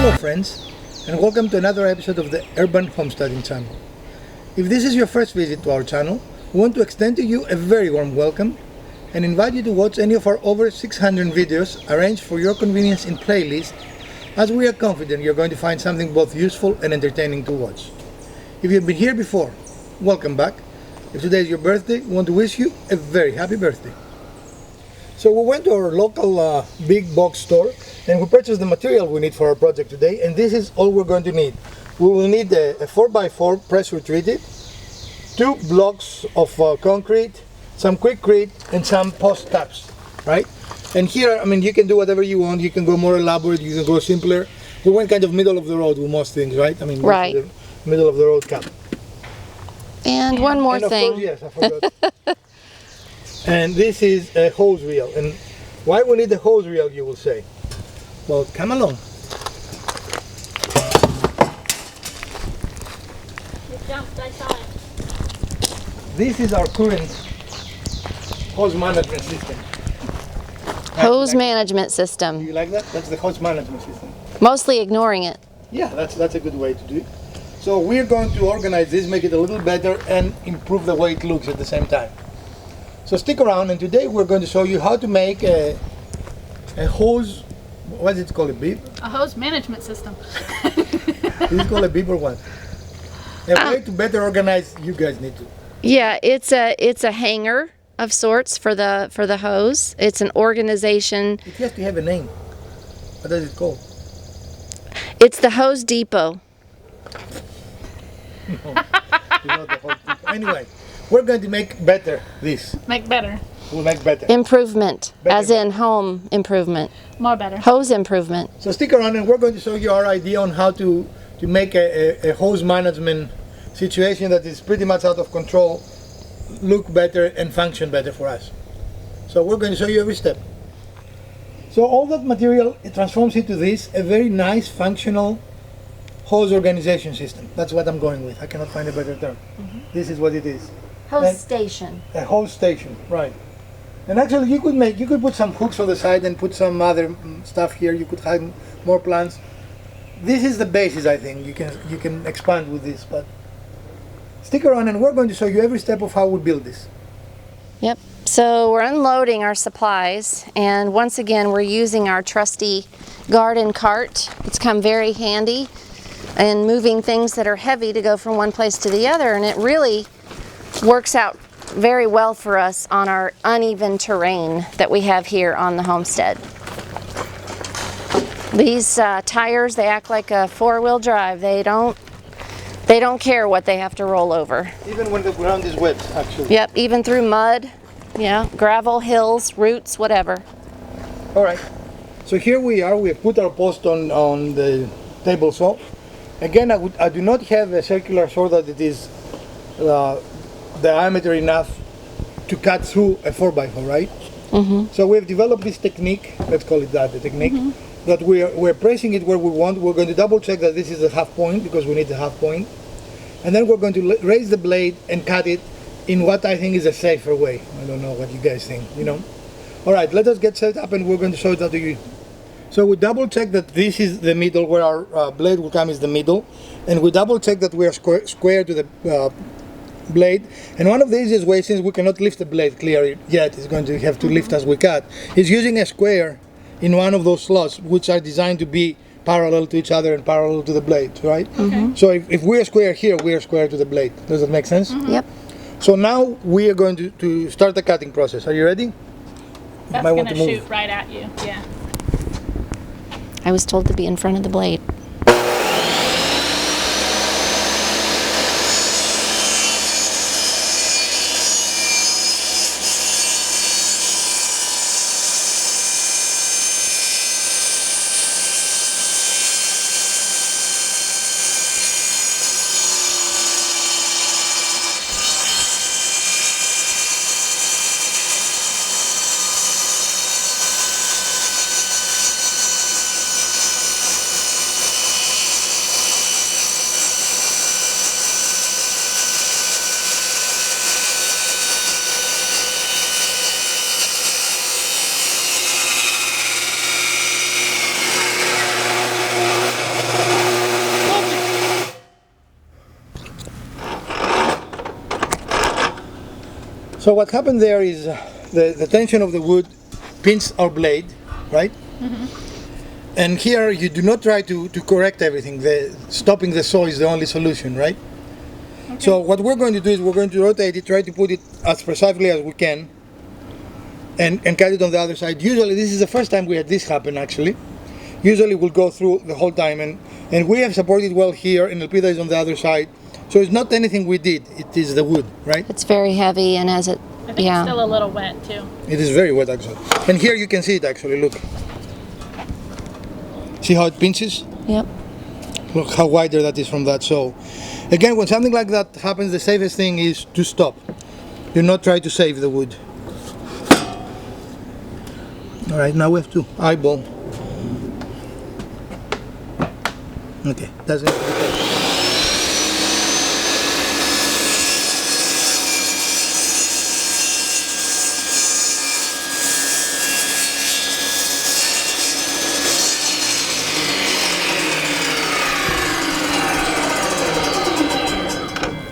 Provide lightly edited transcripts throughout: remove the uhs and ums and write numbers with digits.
Hello friends, and welcome to another episode of the Urban Homesteading channel. If this is your first visit to our channel, we want to extend to you a very warm welcome and invite you to watch any of our over 600 videos arranged for your convenience in playlist, as we are confident you're going to find something both useful and entertaining to watch. If you've been here before, welcome back. If today is your birthday, we want to wish you a very happy birthday. So we went to our local big box store and we purchased the material we need for our project today, and this is all we're going to need. We will need a 4x4 pressure treated, 2 blocks of concrete, some Quikrete, and some post tabs, right? And here, I mean, you can do whatever you want. You can go more elaborate, you can go simpler. We went kind of middle of the road with most things, right? I mean, right. The middle of the road cap. And one more and of thing. course, yes, I forgot. And this is a hose reel. And why we need a hose reel, you will say? Well, come along. This is our current hose management system. Hose management system. Do you like that? That's the hose management system. Mostly ignoring it. Yeah, that's a good way to do it. So we're going to organize this, make it a little better, and improve the way it looks at the same time. So stick around, and today we're going to show you how to make a hose. What is it called? A bib? A hose management system. Is it called a bib or what? A way to better organize. You guys need to. Yeah, it's a hanger of sorts for the hose. It's an organization. It has to have a name. What is it called? It's the Hose Depot. No, it's not the whole thing. Anyway, we're going to make better this. Make better. We'll make better. Improvement, Better. as in home improvement. More better. Hose improvement. So stick around, and we're going to show you our idea on how to make a hose management situation that is pretty much out of control look better and function better for us. So we're going to show you every step. So all that material, it transforms into this, a very nice functional hose organization system. That's what I'm going with. I cannot find a better term. This is what it is. Hose And- station. A hose station, right. And actually you could put some hooks on the side and put some other stuff here. You could hang more plants. This is the basis, I think. You can expand with this, but stick around and we're going to show you every step of how we build this. Yep. So we're unloading our supplies, and once again we're using our trusty garden cart. It's come very handy in moving things that are heavy to go from one place to the other, and it really works out very well for us on our uneven terrain that we have here on the homestead. These tires, they act like a four-wheel drive. They don't care what they have to roll over. Even when the ground is wet, actually. Yep, even through mud, yeah, gravel, hills, roots, whatever. All right. So here we are. We have put our post on the table saw. Again, I do not have a circular saw that it is diameter enough to cut through a 4x4, right? So we've developed this technique, let's call it that, the technique, that we're pressing it where we want. We're going to double check that this is a half point, because we need a half point. And then we're going to raise the blade and cut it in what I think is a safer way. I don't know what you guys think, you know. All right, let us get set up and we're going to show it out to you. So we double check that this is the middle, where our blade will come is the middle. And we double check that we are square to the blade. And one of the easiest ways, since we cannot lift the blade clear yet, it's going to have to lift as we cut, is using a square in one of those slots, which are designed to be parallel to each other and parallel to the blade, right? So if we're square here, we're square to the blade. Does that make sense? Yep. So now we are going to start the cutting process. Are you ready? That's might going want to to move. shoot right at you. Yeah. I was told to be in front of the blade. So what happened there is the tension of the wood pinched our blade, right? And here you do not try to correct everything. Stopping the saw is the only solution, right? So what we're going to do is we're going to rotate it, try to put it as precisely as we can, and cut it on the other side. Usually this is the first time we had this happen actually. Usually we'll go through the whole time, and we have supported well here, and Elpida is on the other side. So it's not anything we did, it is the wood, right? It's very heavy, and as it, I think it's still a little wet too. It is very wet actually. And here you can see it actually, look. See how it pinches? Yep. Look how wider that is from that. So again, when something like that happens, the safest thing is to stop. Do not try to save the wood. All right, now we have to eyeball. Okay, that's it.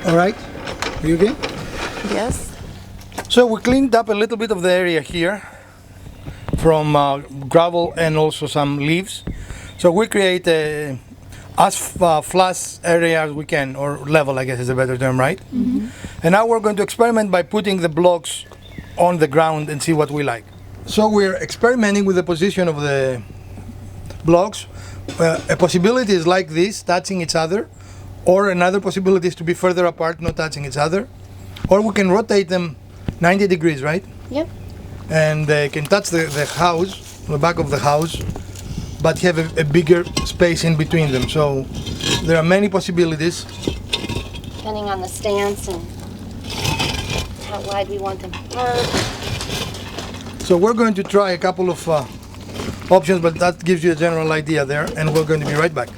All right, are you okay? Yes. So we cleaned up a little bit of the area here from gravel and also some leaves. So we create as flat area as we can, or level, I guess is a better term, right? And now we're going to experiment by putting the blocks on the ground and see what we like. So we're experimenting with the position of the blocks. A possibility is like this, touching each other, or another possibility is to be further apart, not touching each other. Or we can rotate them 90 degrees, right? Yep. And they can touch the house, the back of the house, but have a bigger space in between them. So there are many possibilities. Depending on the stance and how wide we want them apart. So we're going to try a couple of options, but that gives you a general idea there, and we're going to be right back.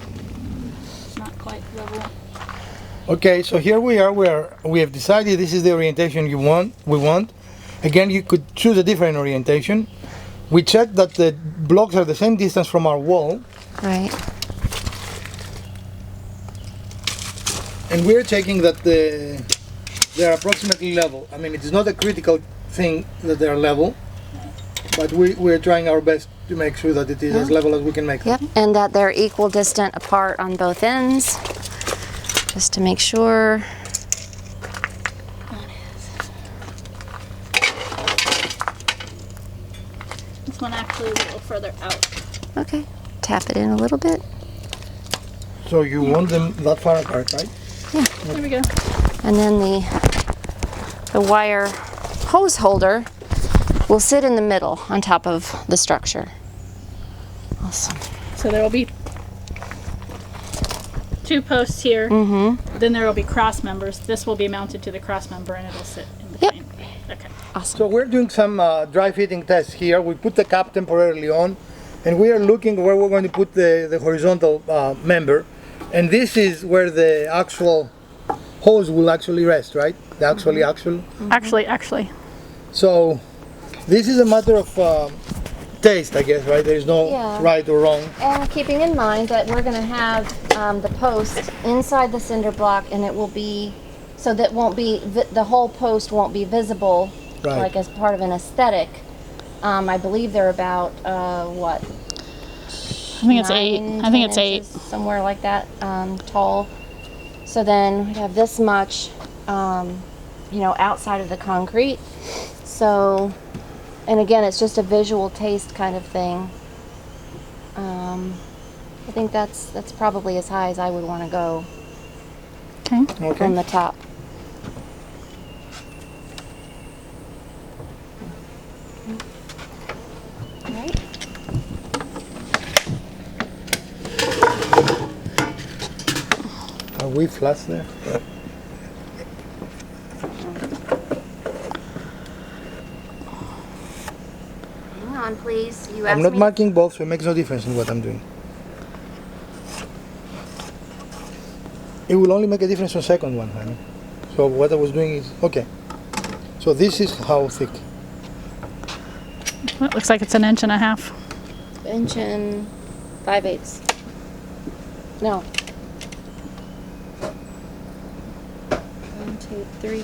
It's not quite level. Okay, so here we are. We have decided this is the orientation we want. Again, you could choose a different orientation. We checked that the blocks are the same distance from our wall, Right. and we're checking that they are approximately level. I mean, it is not a critical thing that they are level, but we're trying our best to make sure that it is as level as we can make them. Yep. And that they're equidistant apart on both ends, just to make sure. This one actually a little further out. Okay. Tap it in a little bit. So you want them that far apart, right? There we go. And then the wire hose holder will sit in the middle on top of the structure. Awesome. So there will be 2 posts here. Then there will be cross members. This will be mounted to the cross member and it'll sit in Yep. between. Okay. Awesome. So we're doing some dry fitting tests here. We put the cap temporarily on, and we are looking where we're going to put the horizontal member. And this is where the actual hose will actually rest, right? The actual. Actually. So this is a matter of taste, I guess, right? There's no Yeah. right or wrong. And keeping in mind that we're going to have the post inside the cinder block, and it will be so that won't be the whole post won't be visible, Right. like as part of an aesthetic. I believe they're about what? I think it's 8. 9, I think 10 it's 8. inches, somewhere like that, tall. So then we have this much, outside of the concrete. So, and again, it's just a visual taste kind of thing. I think that's probably as high as I would want to go Okay. Okay. from the top. All right. Are we flush there? Hang on, please. You I'm asked not me. marking both, so it makes no difference in what I'm doing. It will only make a difference on second one, honey. So what I was doing is, okay. So this is how thick. It looks like it's 1.5 inches. Inch and 5/8. No. 1, 2, 3.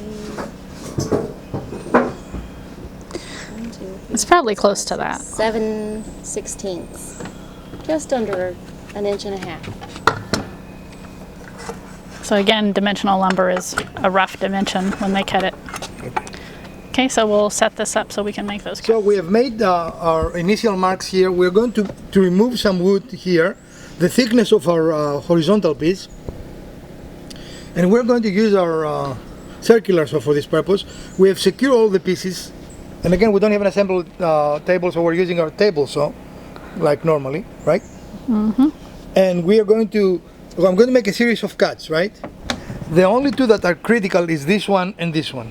It's probably close to that. 7/16, just under an inch and a half. So again, dimensional lumber is a rough dimension when they cut it. Okay, so we'll set this up so we can make those cuts. So we have made our initial marks here. We're going to remove some wood here, the thickness of our horizontal piece. And we're going to use our circular saw for this purpose. We have secured all the pieces. And again, we don't have an assembled table, so we're using our table saw, like normally, right? Mm-hmm. And we are going to, I'm going to make a series of cuts, right? The only two that are critical is this one and this one.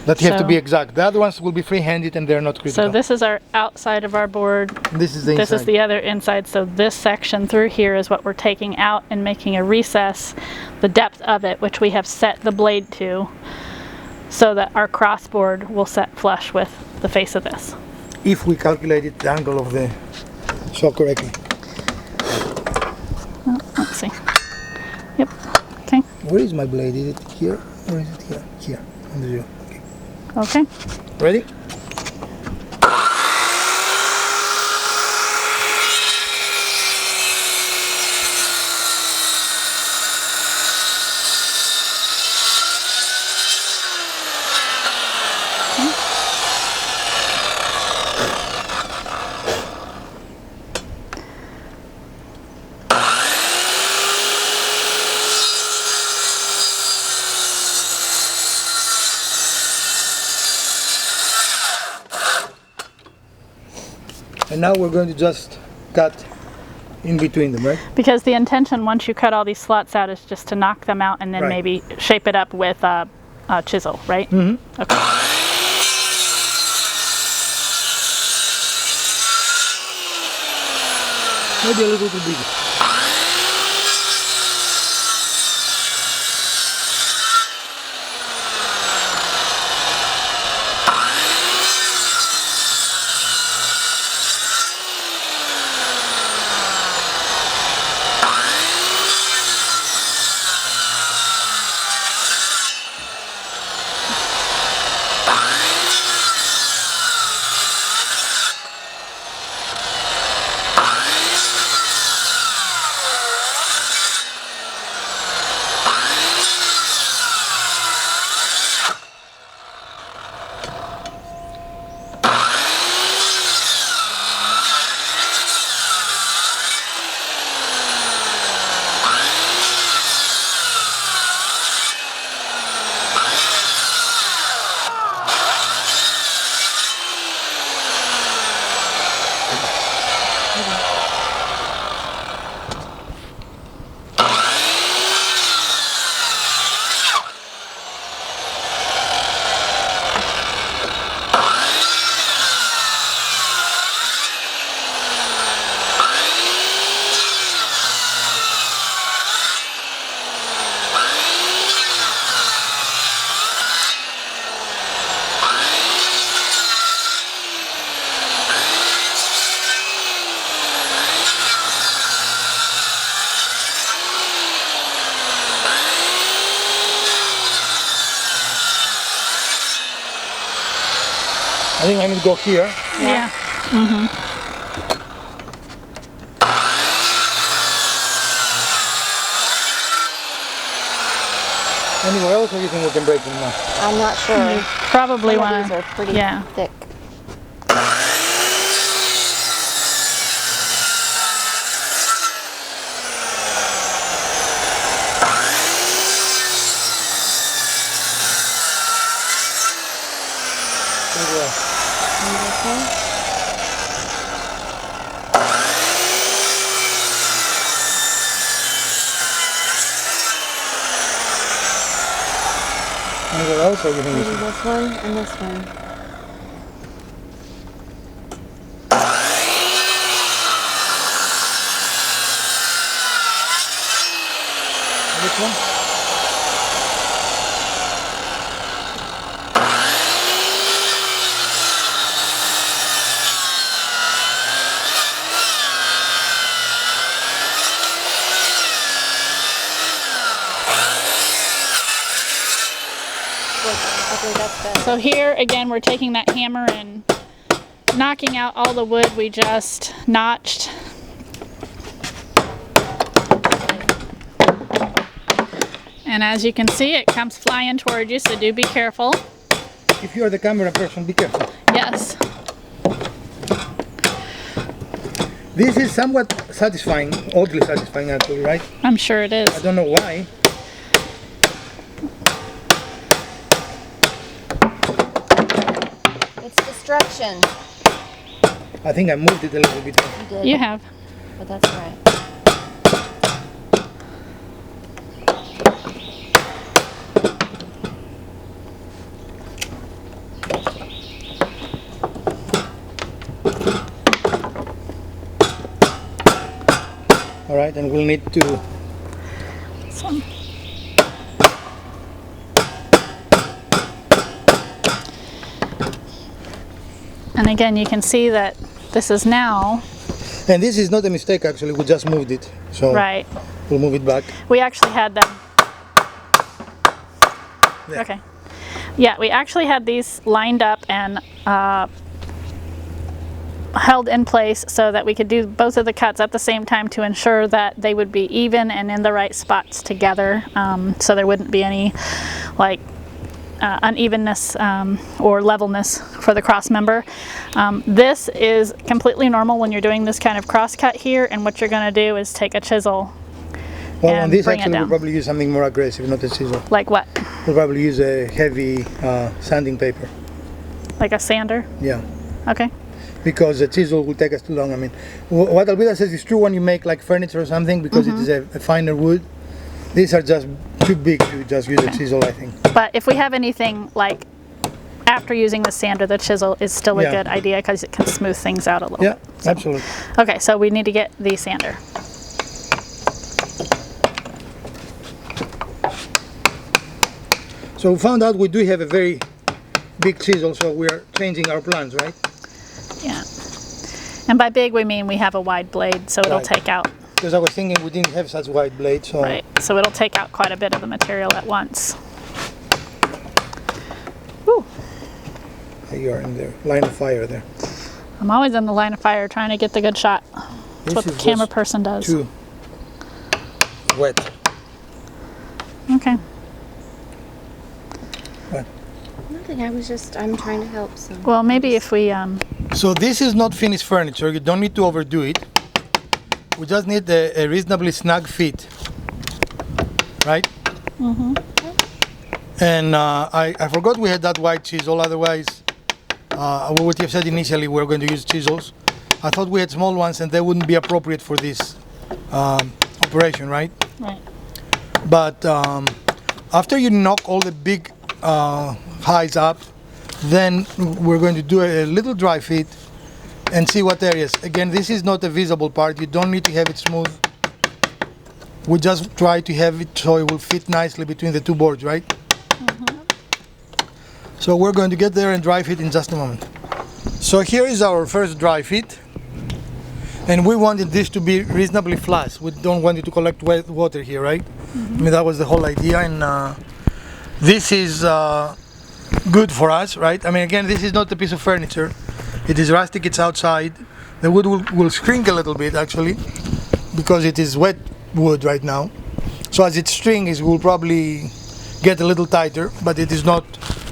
That have to So- be exact. The other ones will be free-handed and they're not critical. So this is our outside of our board. This is the This inside. is the other inside. So this section through here is what we're taking out and making a recess, the depth of it, which we have set the blade to, so that our crossboard will set flush with the face of this. If we calculated the angle of the saw correctly. Let's see. Yep. Okay. Where is my blade? Is it here or is it here? Here, on the zero. Okay. Okay. Ready? And now we're going to just cut in between them, right? Because the intention, once you cut all these slots out, is just to knock them out and then Right. maybe shape it up with a chisel, right? Mm-hmm. Okay. Maybe a little bit bigger. I think I need to go here. Yeah. Anywhere else, or you think we can break them now? I'm not sure. Probably Some of want these are pretty yeah. thick. Okay. Anywhere else, or you think we Maybe should? this one and this one. Which one? Okay, that's better. So here again, we're taking that hammer and knocking out all the wood we just notched. And as you can see, it comes flying toward you, so do be careful. If you are the camera person, be careful. Yes. This is somewhat satisfying, oddly satisfying actually, right? I'm sure it is. I don't know why. It's destruction. I think I moved it a little bit. You did. You have. But that's all right. All right, and we'll need to. Some. And again, you can see that this is now, And this is not a mistake actually. We just moved it, so right. we'll move it back. We actually had them. There. Okay. Yeah, we actually had these lined up and held in place so that we could do both of the cuts at the same time to ensure that they would be even and in the right spots together, so there wouldn't be any like unevenness or levelness for the cross member. This is completely normal when you're doing this kind of cross cut here, and what you're going to do is take a chisel. Well, And on this bring it actually we'll down. probably use something more aggressive, not a chisel. Like what? We'll probably use a heavy sanding paper. Like a sander? Yeah. Okay. Because the chisel will take us too long. I mean, what Alvida says is true when you make like furniture or something, because it is a finer wood. These are just too big to just use a chisel, I think. But if we have anything like after using the sander, the chisel is still a Yeah. good idea because it can smooth things out a little Yeah, bit. absolutely. Okay, so we need to get the sander. So we found out we do have a very big chisel, so we are changing our plans, right? Yeah. And by big, we mean we have a wide blade, so it'll Right. take out, Because I was thinking we didn't have such wide blades, so right, so it'll take out quite a bit of the material at once. Whew. you are in the line of fire there. I'm always in the line of fire trying to get the good shot. That's what the is camera just person does. too wet. Okay. What? Nothing. I'm trying to help. So. Well, maybe if we, So this is not finished furniture. You don't need to overdo it. We just need a reasonably snug fit, right? Mm-hmm. And I forgot we had that wide chisel. Otherwise, what you have said initially, we were going to use chisels. I thought we had small ones, and they wouldn't be appropriate for this operation, right? right. But after you knock all the big highs up, then we're going to do a little dry fit and see what areas. Again, this is not a visible part. You don't need to have it smooth. We just try to have it so it will fit nicely between the two boards, right? So we're going to get there and dry fit in just a moment. So here is our first dry fit. And we wanted this to be reasonably flush. We don't want it to collect wet water here, right? I mean, that was the whole idea. And this is good for us, right? I mean, again, this is not a piece of furniture. It is rustic, it's outside. The wood will shrink a little bit, actually, because it is wet wood right now. So as it shrinks, it will probably get a little tighter, but it is not,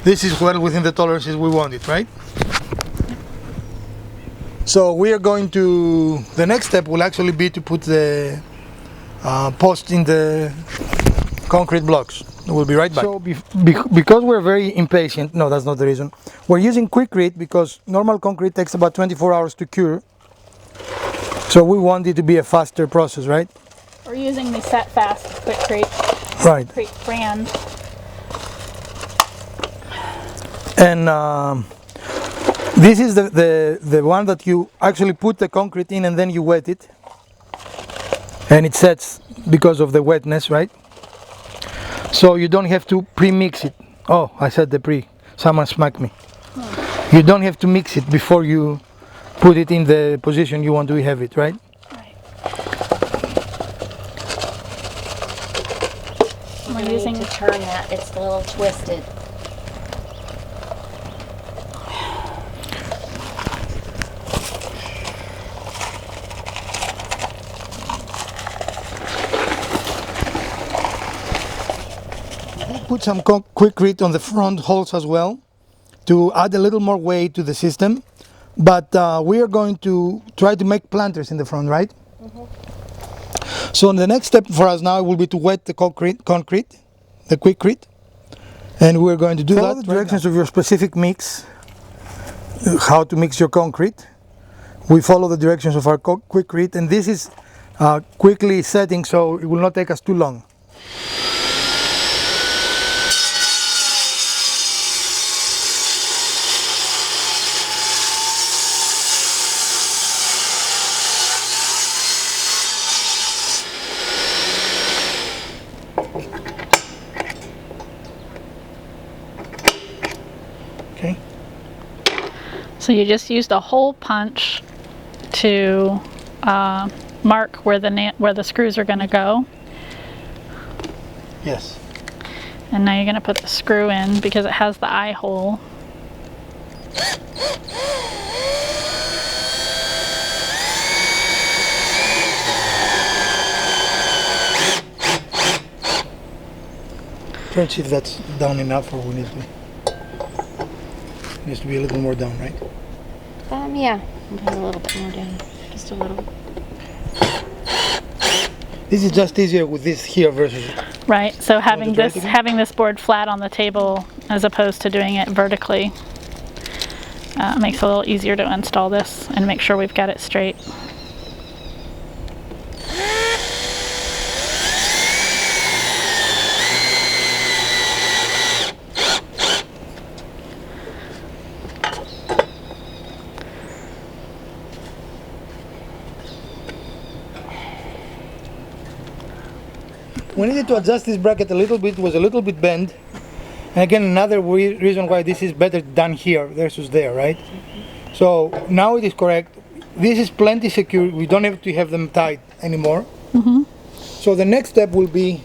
this is well within the tolerances we want it, right? So we are going to, the next step will actually be to put the post in the concrete blocks. We'll be right back. So because we're very impatient, no, that's not the reason. We're using Quikrete because normal concrete takes about 24 hours to cure. So we want it to be a faster process, right? We're using the Set Fast Quikrete Right. brand. And this is the one that you actually put the concrete in and then you wet it. And it sets because of the wetness, right? So you don't have to pre-mix it. Oh, I said the pre. Someone smacked me. You don't have to mix it before you put it in the position you want to have it, right? Right. We're using to turn that. It's a little twisted. put some Quikrete on the front holes as well to add a little more weight to the system. But we are going to try to make planters in the front, right? So the next step for us now will be to wet the concrete, the Quikrete. And we're going to do that. The directions of your specific mix, how to mix your concrete. We follow the directions of our Quikrete, and this is quickly setting, so it will not take us too long. Okay. So you just used a hole punch to mark where the screws are going to go, Yes. and now you're going to put the screw in because it has the eye hole. Try to see if that's down enough, or we need to. Needs to be a little more down, right? Yeah, a little bit more down, just a little. This is just easier with this here versus. Right. So having try it this again? having this board flat on the table as opposed to doing it vertically makes it a little easier to install this and make sure we've got it straight. We needed to adjust this bracket a little bit, it was a little bit bent. And again, another reason why this is better done here versus there, right? So now it is correct. This is plenty secure, we don't have to have them tight anymore. So the next step will be,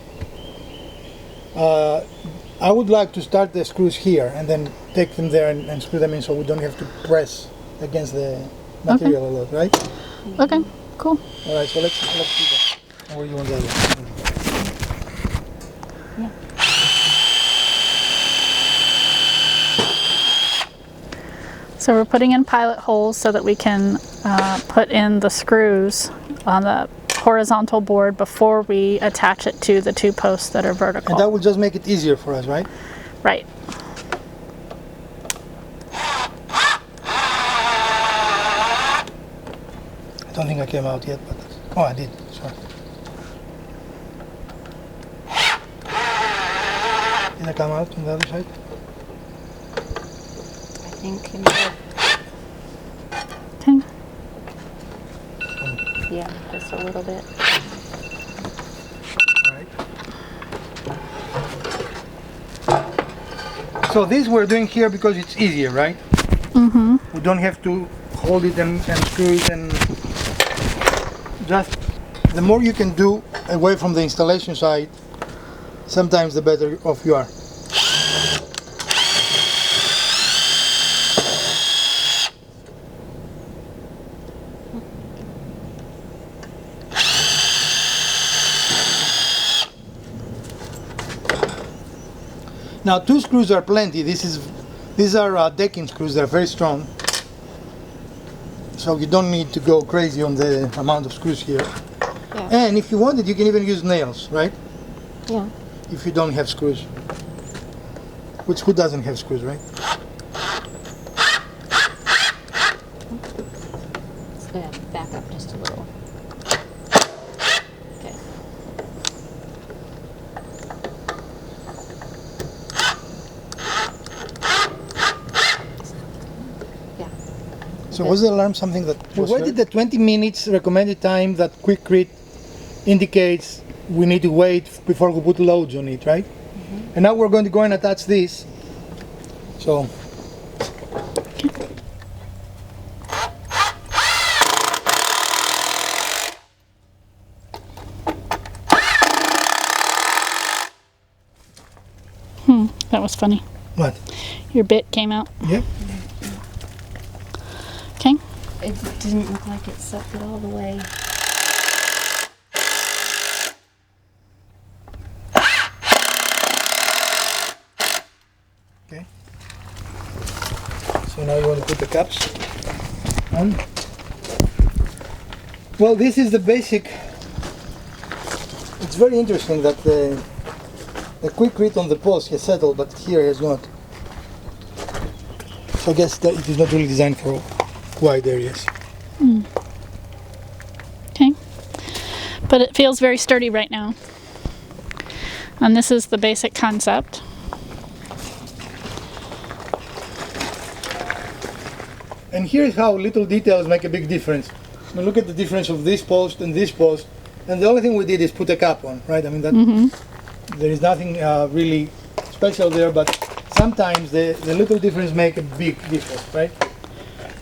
I would like to start the screws here and then take them there and screw them in, so we don't have to press against the material a lot, right? Okay, cool. All right, so let's do that. Or you want that one? So we're putting in pilot holes so that we can put in the screws on the horizontal board before we attach it to the two posts that are vertical. And that will just make it easier for us, right? Right. I don't think I came out yet, but oh, I did. Sorry. Did I come out on the other side? I think you might. Okay. Yeah, just a little bit. Right. So this we're doing here because it's easier, right? Mm-hmm. We don't have to hold it and screw it, and just the more you can do away from the installation side, sometimes the better off you are. Now 2 screws are plenty. These are decking screws. They're very strong, so you don't need to go crazy on the amount of screws here. Yeah. And if you wanted, you can even use nails, right? Yeah. If you don't have screws. Which, who doesn't have screws, right? It's gonna back up just a little. Okay. Yeah. So was the alarm something that we waited the 20 minutes recommended time that Quikrete indicates we need to wait before we put loads on it, right? And now we're going to go and attach this. So That was funny. what? Your bit came out. Yep. Okay. It didn't look like it sucked it all the way. And now you want to put the caps on. Well, this is the basic. It's very interesting that the quick read on the post has settled, but here it has not. So I guess that it is not really designed for wide areas. Okay. But it feels very sturdy right now. And this is the basic concept. And here's how little details make a big difference. I mean, look at the difference of this post and this post. And the only thing we did is put a cap on, right? I mean, that there is nothing really special there, but sometimes the little difference make a big difference, right?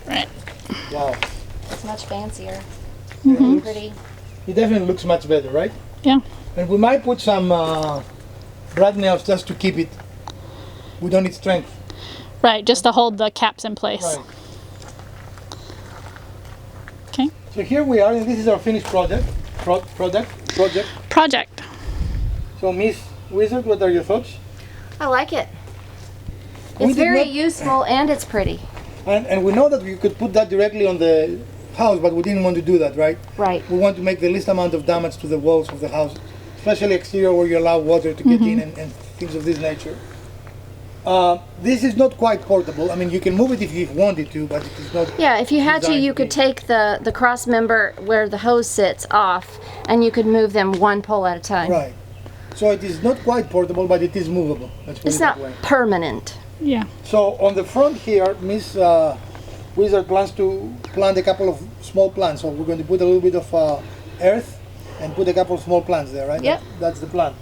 Right. Wow. It's much fancier. It Pretty. definitely looks much better, right? Yeah. And we might put some brad nails just to keep it. We don't need strength. Right, just to hold the caps in place. Right. Okay. So here we are, and this is our finished project. Project. So Miss Wizard, what are your thoughts? I like it. We It's did very not- useful and it's pretty. And we know that you could put that directly on the house, but we didn't want to do that, right? Right. We want to make the least amount of damage to the walls of the house, especially exterior where you allow water to get in and things of this nature. This is not quite portable. I mean, you can move it if you wanted to, but it is not. Yeah, if you had to, designed you could be. take the cross member where the hose sits off and you could move them one pole at a time. Right. So it is not quite portable, but it is movable. Let's put It's it that not way. permanent. Yeah. So on the front here, Miss Wizard plans to plant a couple of small plants. So we're going to put a little bit of earth and put a couple of small plants there, right? Yep. That's the plan.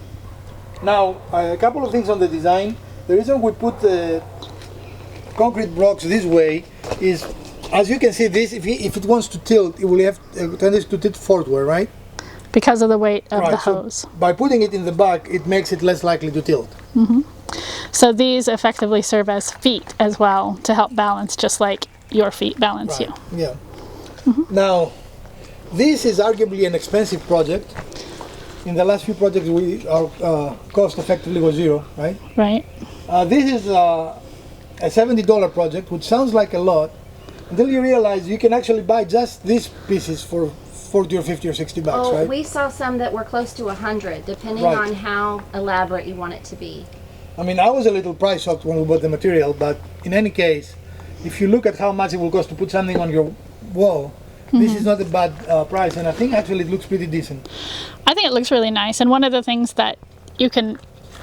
Now, a couple of things on the design. The reason we put the concrete blocks this way is, as you can see, this if it wants to tilt, it will have a tendency to tilt forward, right? Because of the weight of the So hose. by putting it in the back, it makes it less likely to tilt. So these effectively serve as feet as well to help balance, just like your feet balance you. Yeah. Now, this is arguably an expensive project. In the last few projects, our cost effectively was zero, right? Right? This is a $70 project, which sounds like a lot, until you realize you can actually buy just these pieces for 40 or 50 or 60 bucks, Oh, right? we saw some that were close to 100, depending Right. on how elaborate you want it to be. I mean, I was a little price shocked when we bought the material, but in any case, if you look at how much it will cost to put something on your wall, this is not a bad price, and I think actually it looks pretty decent. I think it looks really nice. And one of the things that you can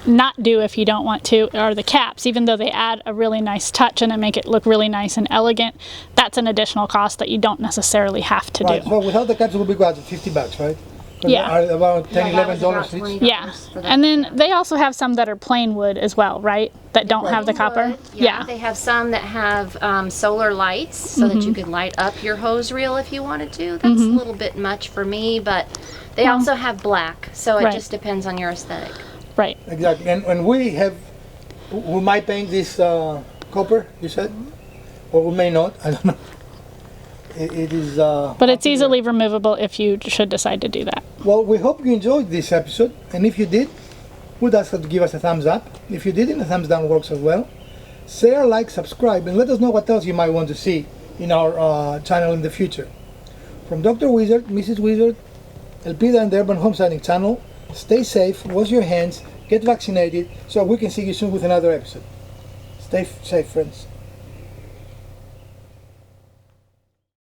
not do if you don't want to are the caps, even though they add a really nice touch and make it look really nice and elegant. That's an additional cost that you don't necessarily have to Right, do. so without the caps it will be about 50 bucks, right? 'Cause Yeah. they are about 10, Yeah, that was $11 about each. $20 Yeah. for the- And then they also have some that are plain wood as well, right? That don't have the copper. Wood, yeah. They have some that have solar lights so that you could light up your hose reel if you wanted to. That's a little bit much for me, but they also have black, so it Right. just depends on your aesthetic. Right. Exactly, and we might paint this copper, you said? Or we may not, I don't know. It is... But it's easily removable if you should decide to do that. Well, we hope you enjoyed this episode, and if you did, we'd ask you to give us a thumbs up. If you didn't, a thumbs down works as well. Share, like, subscribe, and let us know what else you might want to see in our channel in the future. From Dr. Wizard, Mrs. Wizard, Elpida and the Urban Homesteading channel, stay safe, wash your hands, get vaccinated, so we can see you soon with another episode. Stay safe, friends.